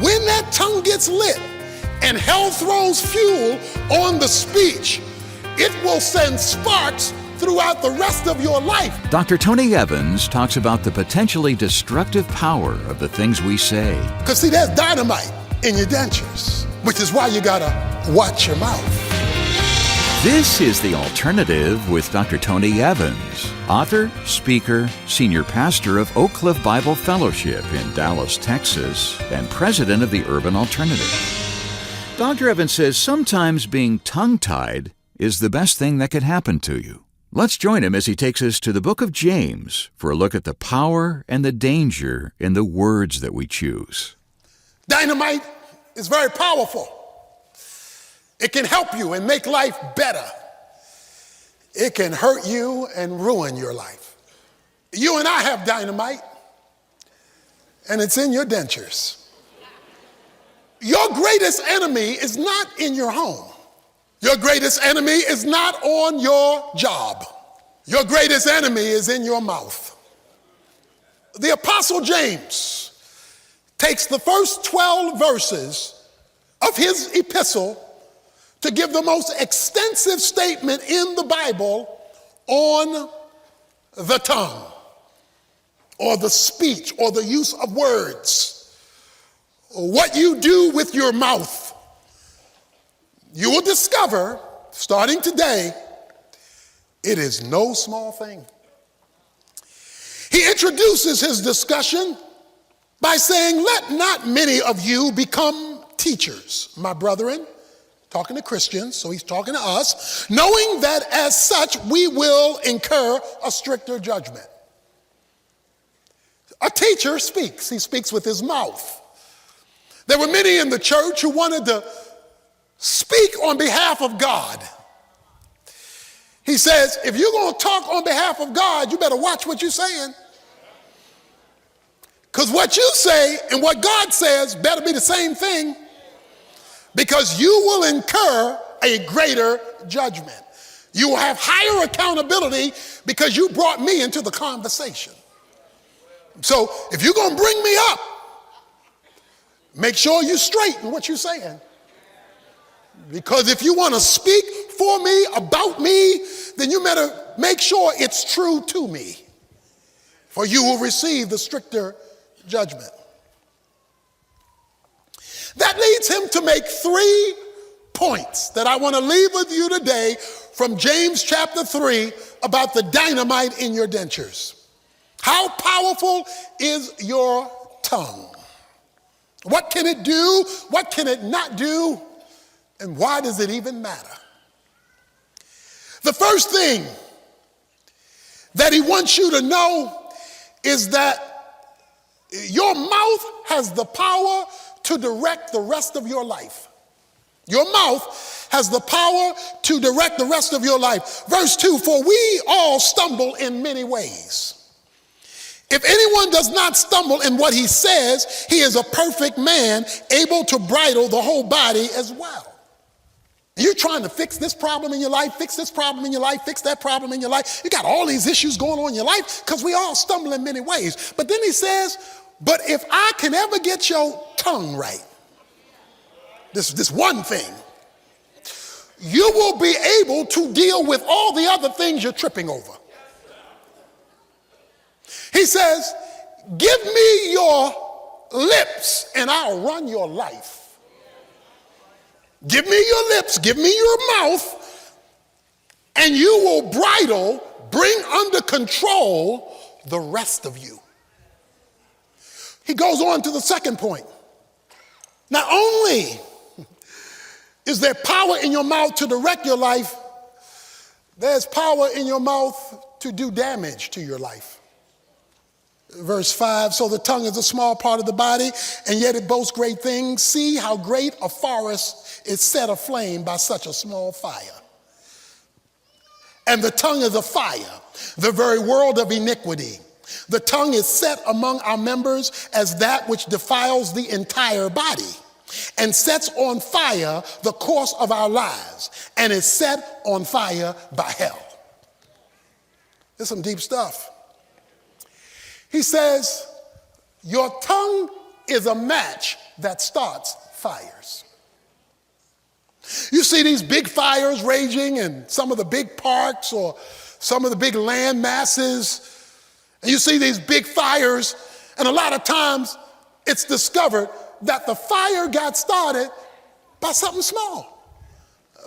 When that tongue gets lit and hell throws fuel on the speech, it will send sparks throughout the rest of your life. Dr. Tony Evans talks about the potentially destructive power of the things we say. Because see, there's dynamite in your dentures, which is why you gotta watch your mouth. This is The Alternative with Dr. Tony Evans, author, speaker, senior pastor of Oak Cliff Bible Fellowship in Dallas, Texas, and president of the Urban Alternative. Dr. Evans says sometimes being tongue-tied is the best thing that could happen to you. Let's join him as he takes us to the book of James for a look at the power and the danger in the words that we choose. Dynamite is very powerful. It can help you and make life better. It can hurt you and ruin your life. You and I have dynamite, and it's in your dentures. Your greatest enemy is not in your home. Your greatest enemy is not on your job. Your greatest enemy is in your mouth. The Apostle James takes the first 12 verses of his epistle to give the most extensive statement in the Bible on the tongue, or the speech, or the use of words, what you do with your mouth. You will discover, starting today, it is no small thing. He introduces his discussion by saying, "Let not many of you become teachers, my brethren," talking to Christians, so he's talking to us, "knowing that as such we will incur a stricter judgment." A teacher speaks. He speaks with his mouth. There were many in the church who wanted to speak on behalf of God. He says, if you're going to talk on behalf of God, you better watch what you're saying. Because what you say and what God says better be the same thing, because you will incur a greater judgment. You will have higher accountability because you brought me into the conversation. So if you're going to bring me up, make sure you straighten what you're saying. Because if you want to speak for me, about me, then you better make sure it's true to me, for you will receive the stricter judgment. That leads him to make 3 points that I want to leave with you today from James chapter 3 about the dynamite in your dentures. How powerful is your tongue? What can it do? What can it not do? And why does it even matter? The first thing that he wants you to know is that your mouth has the power to direct the rest of your life. Your mouth has the power to direct the rest of your life. Verse 2, "For we all stumble in many ways. If anyone does not stumble in what he says, he is a perfect man, able to bridle the whole body as well." You're trying to fix this problem in your life, fix this problem in your life, fix that problem in your life. You got all these issues going on in your life because we all stumble in many ways. But then he says, but if I can ever get your tongue right, this one thing, you will be able to deal with all the other things you're tripping over. He says, give me your lips and I'll run your life. Give me your lips, give me your mouth, and you will bridle, bring under control the rest of you. He goes on to the second point. Not only is there power in your mouth to direct your life, there's power in your mouth to do damage to your life. Verse 5, "So the tongue is a small part of the body, and yet it boasts great things. See how great a forest is set aflame by such a small fire. And the tongue is a fire, the very world of iniquity. The tongue is set among our members as that which defiles the entire body, and sets on fire the course of our lives, and is set on fire by hell." There's some deep stuff. He says, your tongue is a match that starts fires. You see these big fires raging in some of the big parks or some of the big land masses, and you see these big fires, and a lot of times it's discovered that the fire got started by something small,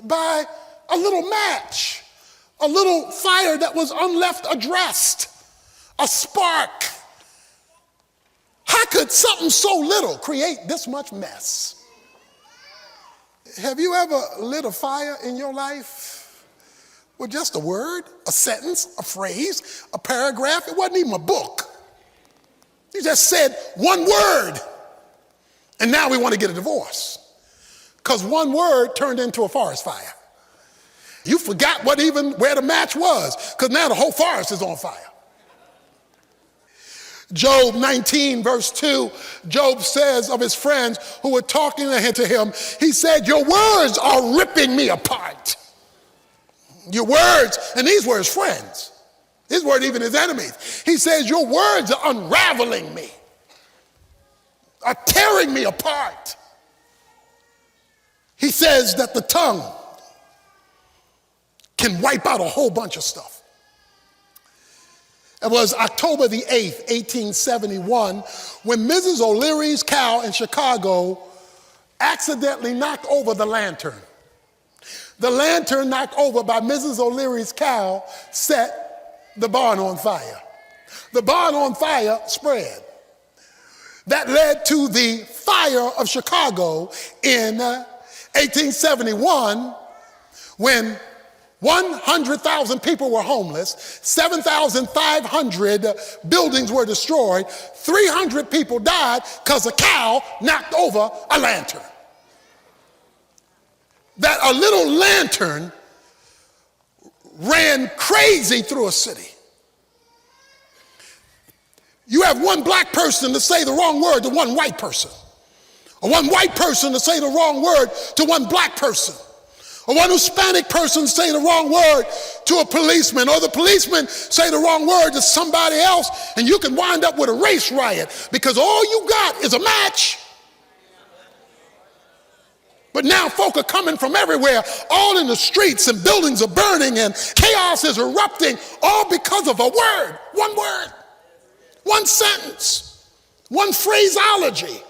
by a little match, a little fire that was unleft addressed, a spark. How could something so little create this much mess? Have you ever lit a fire in your life with just a word, a sentence, a phrase, a paragraph? It wasn't even a book. You just said one word, and now we want to get a divorce because one word turned into a forest fire. You forgot where the match was because now the whole forest is on fire. Job 19, verse 2, Job says of his friends who were talking to him, he said, your words are ripping me apart. Your words, and these were his friends. His word even his enemies. He says, your words are unraveling me, are tearing me apart. He says that the tongue can wipe out a whole bunch of stuff. It was October the 8th, 1871, when Mrs. O'Leary's cow in Chicago accidentally knocked over the lantern. The lantern knocked over by Mrs. O'Leary's cow set the barn on fire. The barn on fire spread. That led to the fire of Chicago in 1871 when 100,000 people were homeless, 7,500 buildings were destroyed, 300 people died because a cow knocked over a lantern. That a little lantern ran crazy through a city. You have one black person to say the wrong word to one white person, or one white person to say the wrong word to one black person, or one Hispanic person say the wrong word to a policeman, or the policeman say the wrong word to somebody else, and you can wind up with a race riot because all you got is a match. But now folk are coming from everywhere, all in the streets, and buildings are burning, and chaos is erupting, all because of a word, one sentence, one phraseology.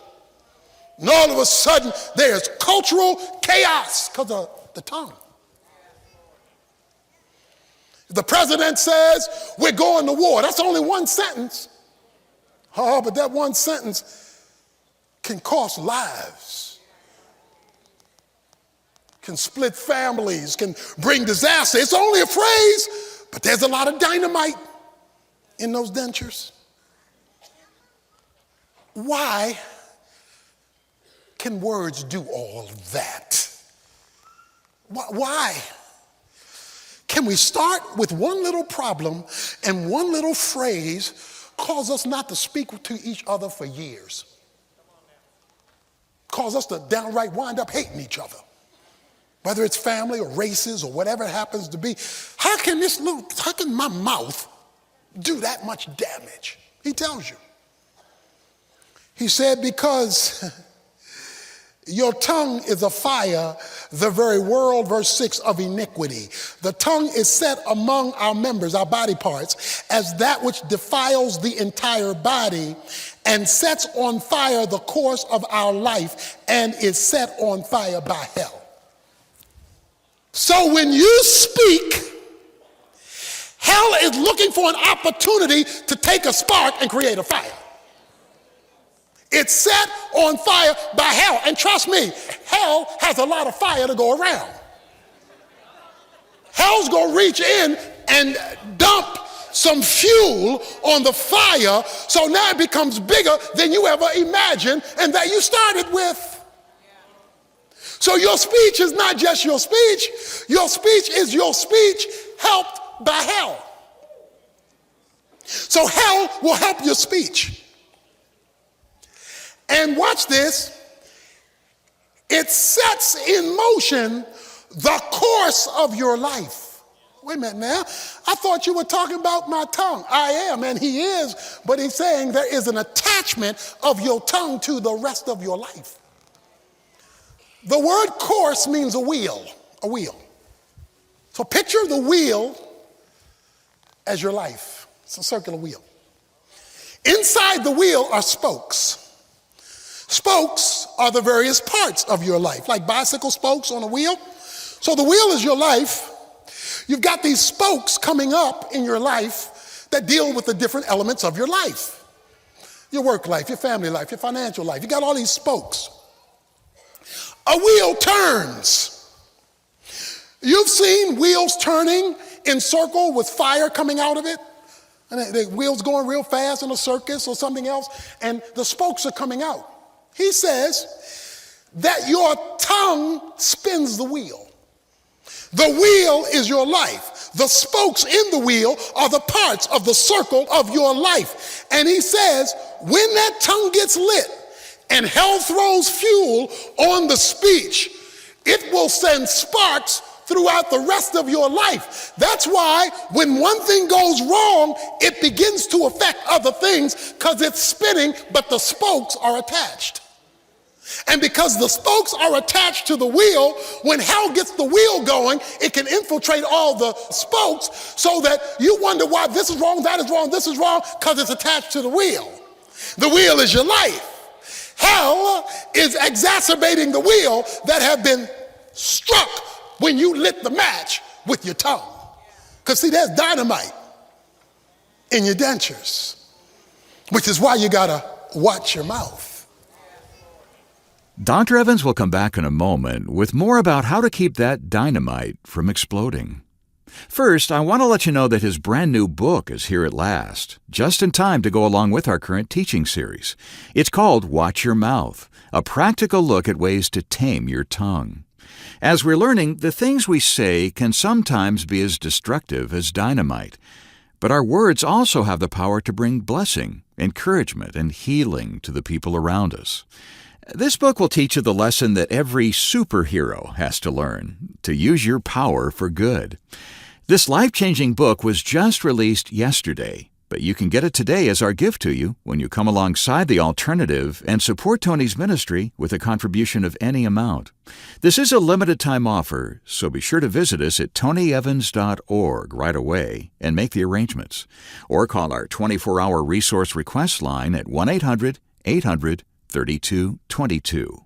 And all of a sudden, there's cultural chaos because of the tongue. The president says, we're going to war. That's only one sentence. Oh, but that one sentence can cost lives, can split families, can bring disaster. It's only a phrase, but there's a lot of dynamite in those dentures. Why can words do all that? Why? Can we start with one little problem and one little phrase cause us not to speak to each other for years? Cause us to downright wind up hating each other, whether it's family or races or whatever it happens to be. How can my mouth do that much damage? He tells you. He said, because your tongue is a fire, the very world, verse 6, of iniquity. The tongue is set among our members, our body parts, as that which defiles the entire body and sets on fire the course of our life and is set on fire by hell. So when you speak, hell is looking for an opportunity to take a spark and create a fire. It's set on fire by hell. And trust me, hell has a lot of fire to go around. Hell's going to reach in and dump some fuel on the fire, so now it becomes bigger than you ever imagined and that you started with. So your speech is not just your speech is your speech helped by hell. So hell will help your speech. And watch this, it sets in motion the course of your life. Wait a minute now. I thought you were talking about my tongue. I am, and he is, but he's saying there is an attachment of your tongue to the rest of your life. The word course means a wheel, a wheel. So picture the wheel as your life. It's a circular wheel. Inside the wheel are spokes. Spokes are the various parts of your life, like bicycle spokes on a wheel. So the wheel is your life. You've got these spokes coming up in your life that deal with the different elements of your life. Your work life, your family life, your financial life. You got all these spokes. A wheel turns. You've seen wheels turning in circle with fire coming out of it. And the wheels going real fast in a circus or something else, and the spokes are coming out. He says that your tongue spins the wheel. The wheel is your life. The spokes in the wheel are the parts of the circle of your life. And he says, when that tongue gets lit and hell throws fuel on the speech, it will send sparks throughout the rest of your life. That's why when one thing goes wrong, it begins to affect other things because it's spinning, but the spokes are attached. And because the spokes are attached to the wheel, when hell gets the wheel going, it can infiltrate all the spokes so that you wonder why this is wrong, that is wrong, this is wrong, because it's attached to the wheel. The wheel is your life. Hell is exacerbating the wheel that have been struck when you lit the match with your tongue. Because see, there's dynamite in your dentures, which is why you gotta watch your mouth. Dr. Evans will come back in a moment with more about how to keep that dynamite from exploding. First, I want to let you know that his brand new book is here at last, just in time to go along with our current teaching series. It's called Watch Your Mouth, a practical look at ways to tame your tongue. As we're learning, the things we say can sometimes be as destructive as dynamite. But our words also have the power to bring blessing, encouragement, and healing to the people around us. This book will teach you the lesson that every superhero has to learn, to use your power for good. This life-changing book was just released yesterday, but you can get it today as our gift to you when you come alongside The Alternative and support Tony's ministry with a contribution of any amount. This is a limited-time offer, so be sure to visit us at tonyevans.org right away and make the arrangements. Or call our 24-hour resource request line at 1-800-800-3222.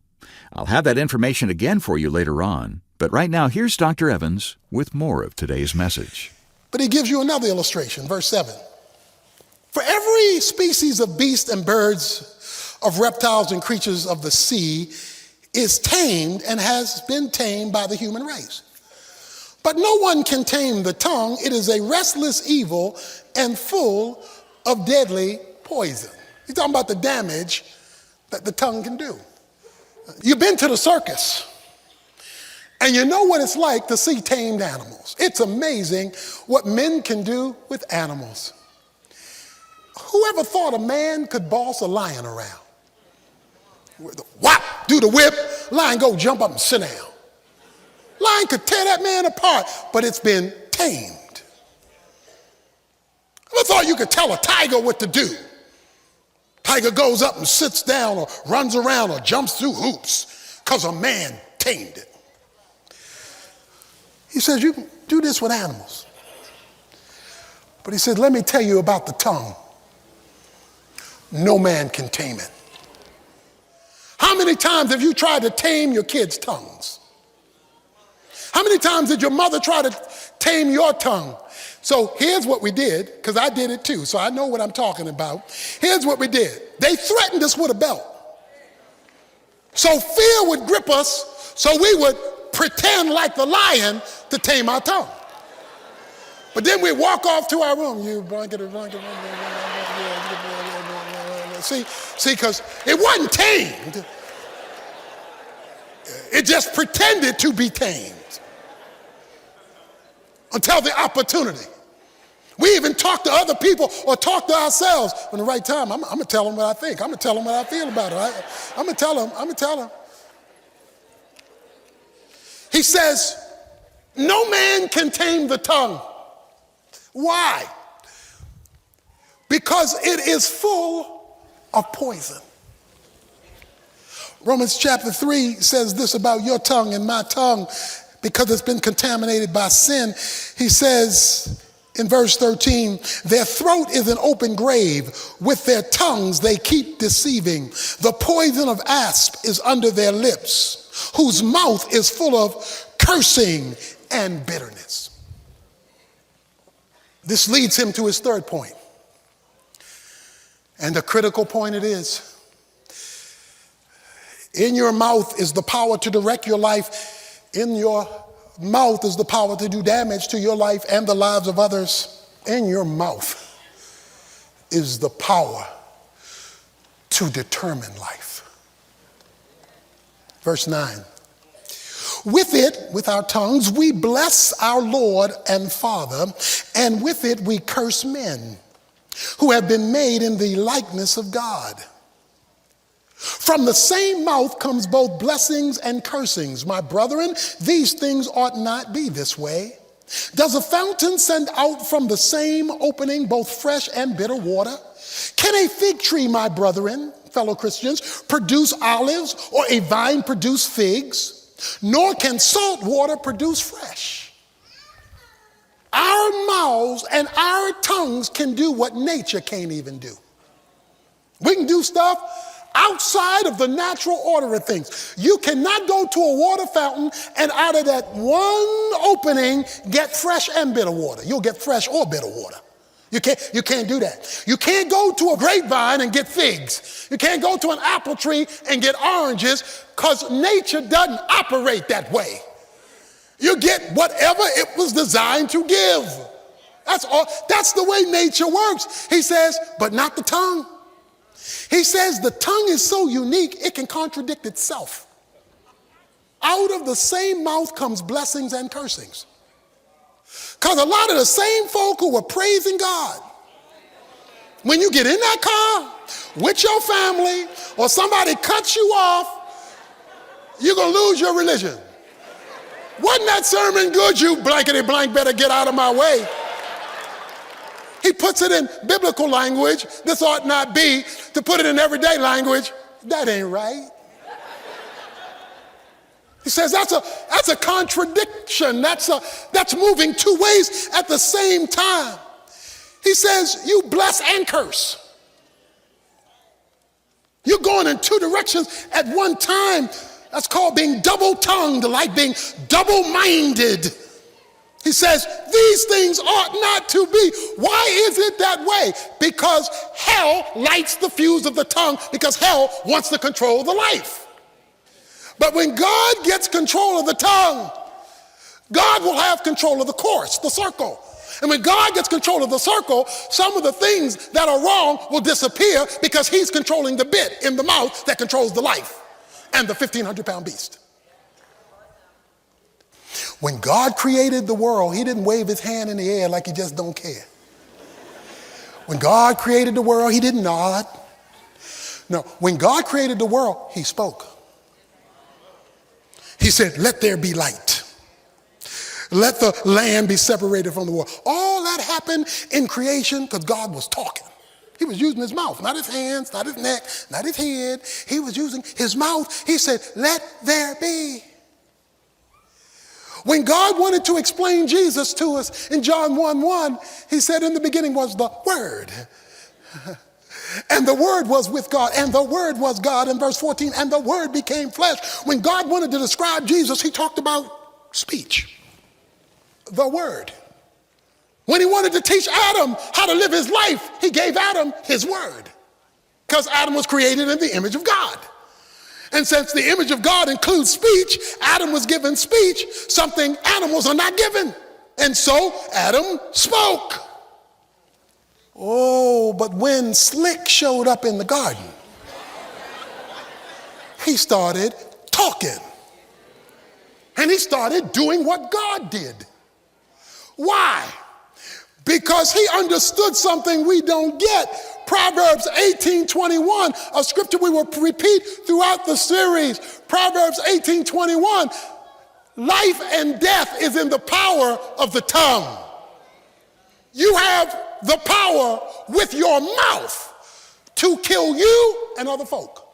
I'll have that information again for you later on, but right now here's Dr. Evans with more of today's message. But he gives you another illustration, verse 7. For every species of beasts and birds, of reptiles and creatures of the sea is tamed and has been tamed by the human race. But no one can tame the tongue. It is a restless evil and full of deadly poison. He's talking about the damage that the tongue can do. You've been to the circus, and you know what it's like to see tamed animals. It's amazing what men can do with animals. Whoever thought a man could boss a lion around? Whop, do the whip, lion go jump up and sit down. Lion could tear that man apart, but it's been tamed. Whoever thought you could tell a tiger what to do? Tiger goes up and sits down or runs around or jumps through hoops because a man tamed it. He says, you can do this with animals. But he said, let me tell you about the tongue. No man can tame it. How many times have you tried to tame your kids' tongues? How many times did your mother try to tame your tongue? So here's what we did, because I did it too, so I know what I'm talking about. Here's what we did. They threatened us with a belt. So fear would grip us, so we would pretend like the lion to tame our tongue. But then we'd walk off to our room. You blanket. See, because it wasn't tamed. It just pretended to be tamed until the opportunity. We even talk to other people or talk to ourselves. When the right time, I'm going to tell them what I think. I'm going to tell them what I feel about it. I'm going to tell them. He says, No man can tame the tongue. Why? Because it is full of poison. Romans chapter 3 says this about your tongue and my tongue, because it's been contaminated by sin. He says in verse 13, their throat is an open grave. With their tongues they keep deceiving. The poison of asp is under their lips, whose mouth is full of cursing and bitterness. This leads him to his third point. And a critical point it is. In your mouth is the power to direct your life. In your mouth is the power to do damage to your life and the lives of others. In your mouth is the power to determine life. Verse 9. With it, with our tongues, we bless our Lord and Father, and with it we curse men who have been made in the likeness of God. From the same mouth comes both blessings and cursings. My brethren, these things ought not be this way. Does a fountain send out from the same opening both fresh and bitter water? Can a fig tree, my brethren, fellow Christians, produce olives, or a vine produce figs? Nor can salt water produce fresh. Our mouths and our tongues can do what nature can't even do. We can do stuff outside of the natural order of things. You cannot go to a water fountain and out of that one opening get fresh and bitter water. You'll get fresh or bitter water. You can't do that. You can't go to a grapevine and get figs. You can't go to an apple tree and get oranges, because nature doesn't operate that way. You get whatever it was designed to give. That's all. That's the way nature works. He says, but not the tongue. He says the tongue is so unique, it can contradict itself. Out of the same mouth comes blessings and cursings. Because a lot of the same folk who were praising God, when you get in that car with your family or somebody cuts you off, you're going to lose your religion. Wasn't that sermon good? You blankety blank better get out of my way. He puts it in biblical language. This ought not be. To put it in everyday language, that ain't right. He says that's a contradiction. That's moving two ways at the same time. He says you bless and curse. You're going in two directions at one time. That's called being double-tongued, like being double-minded. He says these things ought not to be. Why is it that way? Because hell lights the fuse of the tongue, because hell wants to control the life. But when God gets control of the tongue, God will have control of the course, the circle. And when God gets control of the circle, some of the things that are wrong will disappear, because he's controlling the bit in the mouth that controls the life and the 1,500-pound beast. When God created the world, he didn't wave his hand in the air like he just don't care. When God created the world, he didn't nod. No, when God created the world, he spoke. He said, let there be light. Let the land be separated from the water. All that happened in creation because God was talking. He was using his mouth, not his hands, not his neck, not his head. He was using his mouth. He said, let there be. When God wanted to explain Jesus to us in John 1:1, he said in the beginning was the Word. And the Word was with God, and the Word was God. In verse 14, and the Word became flesh. When God wanted to describe Jesus, he talked about speech, the Word. When he wanted to teach Adam how to live his life, he gave Adam his Word, because Adam was created in the image of God. And since the image of God includes speech, Adam was given speech, something animals are not given. And so Adam spoke. Oh, but when Slick showed up in the garden, he started talking. And he started doing what God did. Why? Because he understood something we don't get. Proverbs 18:21, a scripture we will repeat throughout the series. Proverbs 18:21, Life and death is in the power of the tongue. You have the power with your mouth to kill you and other folk.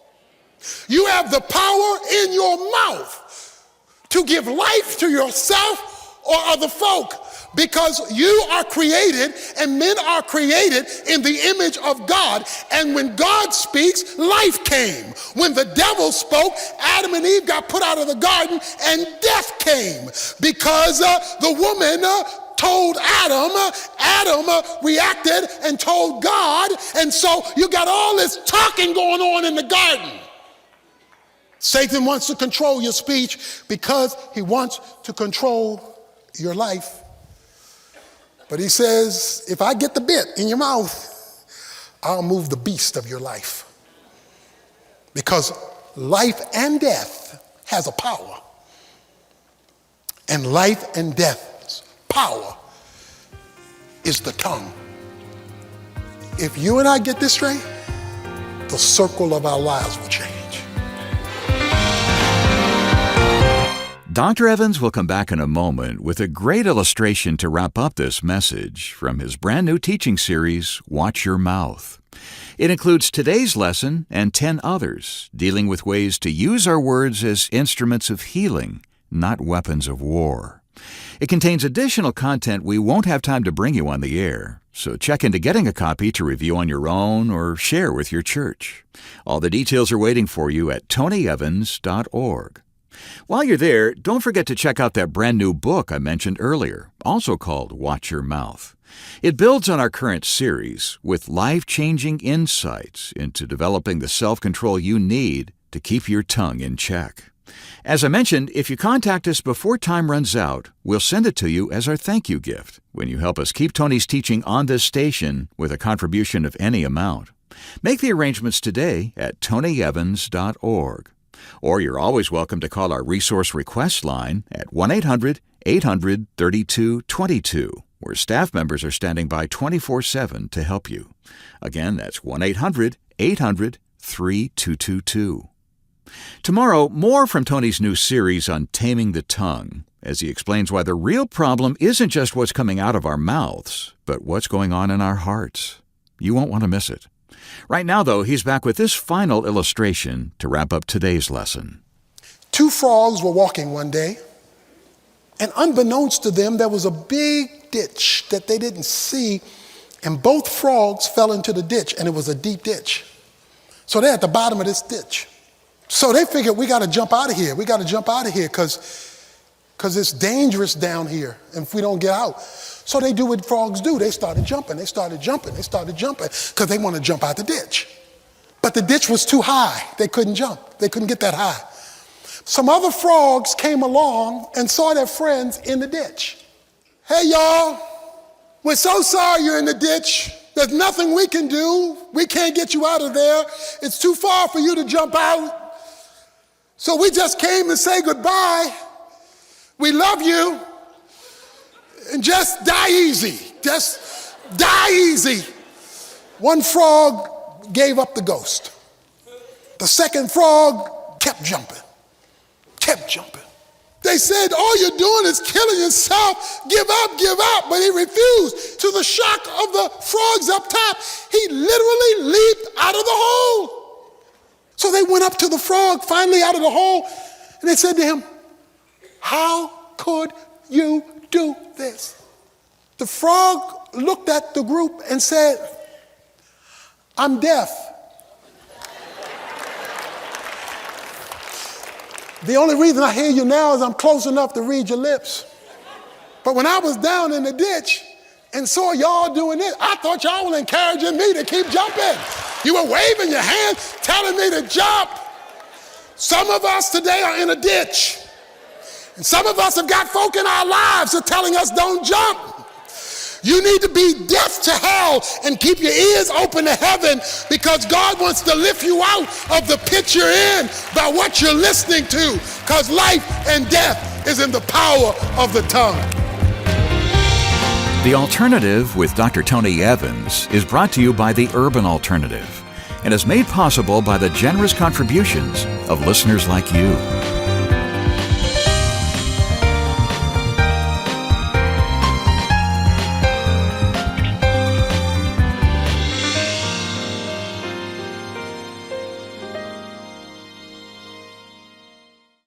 You have the power in your mouth to give life to yourself or other folk, because you are created and men are created in the image of God. And when God speaks, life came. When the devil spoke, Adam and Eve got put out of the garden and death came, because the woman told Adam, Adam reacted and told God, and so you got all this talking going on in the garden. Satan wants to control your speech because he wants to control your life. But he says, if I get the bit in your mouth, I'll move the beast of your life. Because life and death has a power. And life and death's power is the tongue. If you and I get this straight, the circle of our lives will change. Dr. Evans will come back in a moment with a great illustration to wrap up this message from his brand new teaching series, Watch Your Mouth. It includes today's lesson and 10 others, dealing with ways to use our words as instruments of healing, not weapons of war. It contains additional content we won't have time to bring you on the air, so check into getting a copy to review on your own or share with your church. All the details are waiting for you at tonyevans.org. While you're there, don't forget to check out that brand new book I mentioned earlier, also called Watch Your Mouth. It builds on our current series with life-changing insights into developing the self-control you need to keep your tongue in check. As I mentioned, if you contact us before time runs out, we'll send it to you as our thank you gift when you help us keep Tony's teaching on this station with a contribution of any amount. Make the arrangements today at tonyevans.org. Or you're always welcome to call our resource request line at 1-800-800-3222, where staff members are standing by 24/7 to help you. Again, that's 1-800-800-3222. Tomorrow, more from Tony's new series on taming the tongue, as he explains why the real problem isn't just what's coming out of our mouths, but what's going on in our hearts. You won't want to miss it. Right now, though, he's back with this final illustration to wrap up today's lesson. Two frogs were walking one day, and unbeknownst to them, there was a big ditch that they didn't see, and both frogs fell into the ditch, and it was a deep ditch. So they're at the bottom of this ditch. So they figured, we got to jump out of here. We got to jump out of here because it's dangerous down here if we don't get out. So they do what frogs do. They started jumping. They started jumping because they want to jump out the ditch. But the ditch was too high. They couldn't jump. They couldn't get that high. Some other frogs came along and saw their friends in the ditch. Hey, y'all, we're so sorry you're in the ditch. There's nothing we can do. We can't get you out of there. It's too far for you to jump out. So we just came to say goodbye. We love you. And just die easy. Just die easy. One frog gave up the ghost. The second frog kept jumping. They said, all you're doing is killing yourself. Give up. But he refused. To the shock of the frogs up top, he literally leaped out of the hole. So they went up to the frog, finally out of the hole, and they said to him, how could you do this? The frog looked at the group and said, I'm deaf. The only reason I hear you now is I'm close enough to read your lips. But when I was down in the ditch and saw y'all doing it, I thought y'all were encouraging me to keep jumping. You were waving your hand, telling me to jump. Some of us today are in a ditch. And some of us have got folk in our lives that are telling us don't jump. You need to be deaf to hell and keep your ears open to heaven, because God wants to lift you out of the pit you're in by what you're listening to, because life and death is in the power of the tongue. The Alternative with Dr. Tony Evans is brought to you by the Urban Alternative and is made possible by the generous contributions of listeners like you.